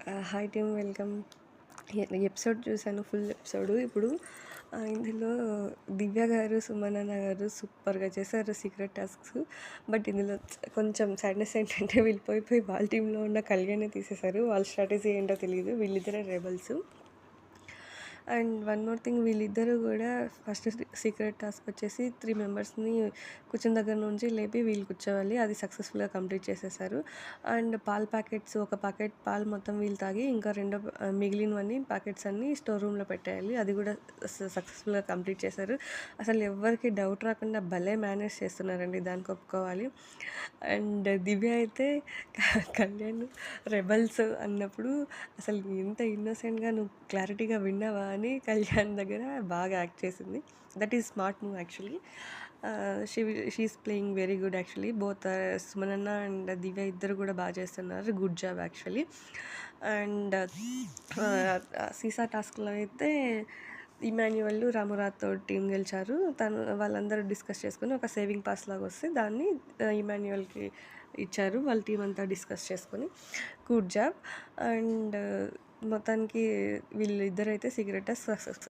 Hi team welcome. Episode చూసాను, full episode. ఇప్పుడు ఇందులో దివ్య గారు, సుమనన్న గారు సూపర్గా చేశారు సీక్రెట్ టాస్క్స్. బట్ ఇందులో కొంచెం సాడ్నెస్ ఏంటంటే వీళ్ళు పోయి వాళ్ళ టీంలో ఉన్న కళ్యాణే తీసేశారు. వాళ్ళ స్ట్రాటజీ ఏంటో తెలియదు, వీళ్ళిద్దరే rebels. And one more thing, వీళ్ళిద్దరూ కూడా ఫస్ట్ సీక్రెట్ టాస్క్ వచ్చేసి 3 మెంబర్స్ని కూర్చుని దగ్గర నుంచి లేపి వీళ్ళు కూర్చోవాలి. అది సక్సెస్ఫుల్గా కంప్లీట్ చేసేసారు. అండ్ పాల ప్యాకెట్స్, ఒక ప్యాకెట్ పాలు మొత్తం వీళ్ళు తాగి ఇంకా మిగిలినవన్నీ ప్యాకెట్స్ అన్నీ స్టోర్ రూమ్లో పెట్టేయాలి. అది కూడా సక్సెస్ఫుల్గా కంప్లీట్ చేశారు. అసలు ఎవరికి డౌట్ రాకుండా భలే మేనేజ్ చేస్తున్నారండి, దానికి ఒప్పుకోవాలి. అండ్ దివ్య అయితే కళ్యాణ్ రెబల్స్ అన్నప్పుడు అసలు ఎంత ఇన్నోసెంట్గా నువ్వు క్లారిటీగా విన్నావా అని కళ్యాణ్ దగ్గర బాగా యాక్ట్ చేసింది. That is smart move actually. She's playing very good actually. Both సుమనన్న అండ్ దివ్య ఇద్దరు కూడా బాగా చేస్తున్నారు. Good job actually. అండ్ సీసా టాస్క్లో అయితే ఇమాన్యువల్, రామురాతో టీం గెలిచారు. వాళ్ళందరూ డిస్కస్ చేసుకుని ఒక సేవింగ్ పాస్ లాగా వస్తే దాన్ని ఇమాన్యువల్కి ఇచ్చారు. వాళ్ళ టీం అంతా డిస్కస్ చేసుకొని గుడ్ జాబ్. అండ్ మొత్తానికి వీళ్ళిద్దరైతే సీక్రెట్